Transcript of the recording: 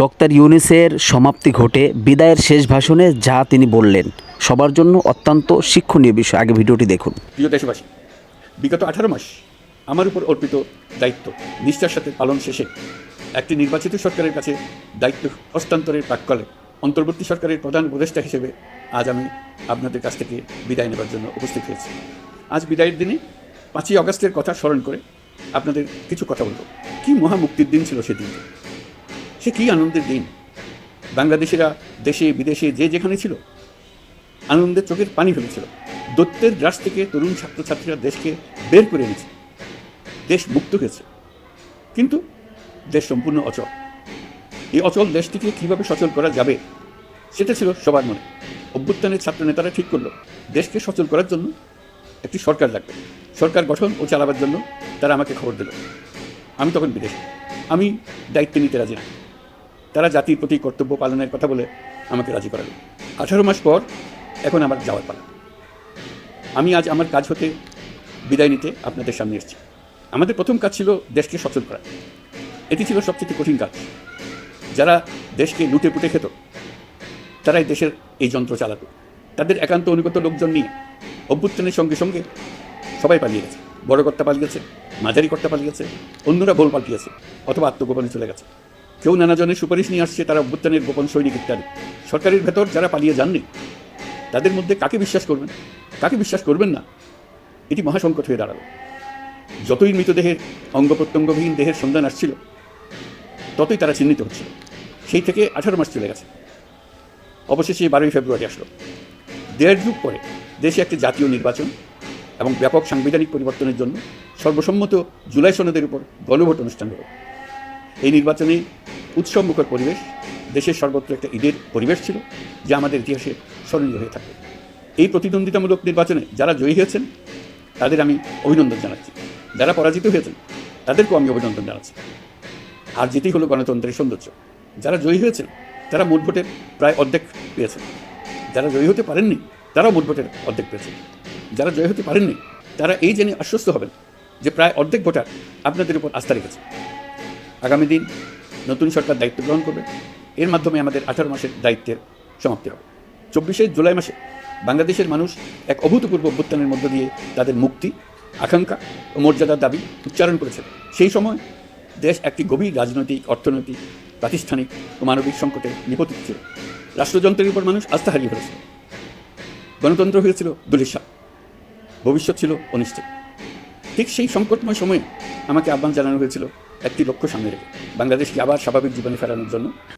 Doctor ইউনূসের সমাপ্তি ঘটে বিদায়ের শেষ ভাষণে যা তিনি বললেন সবার জন্য অত্যন্ত শিক্ষণীয় বিষয়। আগে ভিডিওটি দেখুন। প্রিয় দেশবাসী, বিগত 18 মাস আমার উপর অর্পিত দায়িত্ব নিষ্ঠার সাথে পালন শেষে একটি নির্বাচিত সরকারের কাছে দায়িত্ব হস্তান্তরের প্রাক্কালে অন্তর্বর্তী সরকারের প্রধান উপদেষ্টা হিসেবে আজ আমি আপনাদের কাছ থেকে বিদায় নেবার জন্য উপস্থিত হয়েছি। আজ বিদায়ের দিনে 5ই আগস্টের কথা স্মরণ করে আপনাদের কিছু কথা বলব। কী মহামুক্তির দিন ছিল সেদিন, সে কী আনন্দের দিন। বাংলাদেশিরা দেশে বিদেশে যে যেখানে ছিল আনন্দের চোখের পানি ফেলেছিল। দৈত্যের গ্রাস থেকে তরুণ ছাত্রছাত্রীরা দেশকে বের করে এনেছে, দেশ মুক্ত হয়েছে। কিন্তু দেশ সম্পূর্ণ অচল। এই অচল দেশটিকে কীভাবে সচল করা যাবে সেটা ছিল সবার মনে। অভ্যুত্থানের ছাত্র নেতারা ঠিক করলো দেশকে সচল করার জন্য একটি সরকার লাগবে। সরকার গঠন ও চালাবার জন্য তারা আমাকে খবর দিল। আমি তখন বিদেশে, আমি দায়িত্ব নিতে রাজি না। তারা জাতির প্রতি কর্তব্য পালনের কথা বলে আমাকে রাজি করালো। 18 মাস পর এখন আমার যাওয়ার পালা। আমি আজ আমার কাজ হতে বিদায় নিতে আপনাদের সামনে এসেছি। আমাদের প্রথম কাজ ছিল দেশকে সচল করা। এটি ছিল সবচেয়ে কঠিন কাজ। যারা দেশকে লুটে পুটে খেত তারাই দেশের এই যন্ত্র চালাতো। তাদের একান্ত অনুগত লোকজন নিয়ে অভ্যুত্থানের সঙ্গে সঙ্গে সবাই পালিয়ে গেছে। বড় কর্তা পালিয়েছে, মাঝারি কর্তা পালিয়েছে, অন্যরা ভোল পাল্টিয়েছে অথবা আত্মগোপনে চলে গেছে। কেউ নানাজনের সুপারিশ নিয়ে আসছে, তারা অভ্যুত্থানের গোপন সৈনিক ইত্যাদি। সরকারের ভেতর যারা পালিয়ে যাননি তাদের মধ্যে কাকে বিশ্বাস করবেন, কাকে বিশ্বাস করবেন না, এটি মহাসংকট হয়ে দাঁড়ালো। যতই মৃতদেহের অঙ্গ প্রত্যঙ্গবিহীন দেহের সন্ধান আসছিল ততই তারা চিহ্নিত হচ্ছিল। সেই থেকে 18 মাস চলে গেছে। অবশেষে 12ই ফেব্রুয়ারি আসলো। 1.5 যুগ পরে দেশে একটি জাতীয় নির্বাচন এবং ব্যাপক সাংবিধানিক পরিবর্তনের জন্য সর্বসম্মত জুলাই সনদের উপর গণভোট অনুষ্ঠান হলো। এই নির্বাচনে উৎসবমুখর পরিবেশ, দেশের সর্বত্র একটা ঈদের পরিবেশ ছিল যা আমাদের ইতিহাসে স্মরণীয় হয়ে থাকবে। এই প্রতিদ্বন্দ্বিতামূলক নির্বাচনে যারা জয়ী হয়েছেন তাদের আমি অভিনন্দন জানাচ্ছি। যারা পরাজিত হয়েছেন তাদেরকেও আমি অভিনন্দন জানাচ্ছি। আর যেটি হলো গণতন্ত্রের সৌন্দর্য। যারা জয়ী হয়েছেন তারা মোট ভোটের প্রায় অর্ধেক পেয়েছেন। যারা জয়ী হতে পারেননি তারাও মোট ভোটের অর্ধেক পেয়েছেন। যারা জয়ী হতে পারেননি তারা এই জেনে আশ্বস্ত হবেন যে প্রায় অর্ধেক ভোটার আপনাদের উপর আস্থা রেখেছে। আগামী দিন নতুন সরকার দায়িত্ব গ্রহণ করবে। এর মাধ্যমে আমাদের 18 মাসের দায়িত্বের সমাপ্তি হবে। 24শে জুলাই মাসে বাংলাদেশের মানুষ এক অভূতপূর্ব অভ্যুত্থানের মধ্য দিয়ে তাদের মুক্তি, আকাঙ্ক্ষা ও মর্যাদার দাবি উচ্চারণ করেছে। সেই সময় দেশ একটি গভীর রাজনৈতিক, অর্থনৈতিক, প্রাতিষ্ঠানিক ও মানবিক সংকটে নিপতিত ছিল। রাষ্ট্রযন্ত্রের উপর মানুষ আস্থা হারিয়ে ফেলেছিল। গণতন্ত্র হয়েছিল দুলিশা, ভবিষ্যৎ ছিল অনিশ্চিত। ঠিক সেই সংকটময় সময়ে আমাকে আহ্বান জানানো হয়েছিল একটি লক্ষ্য সামনে রেখে বাংলাদেশকে আবার স্বাভাবিক জীবনে ফেরানোর জন্য।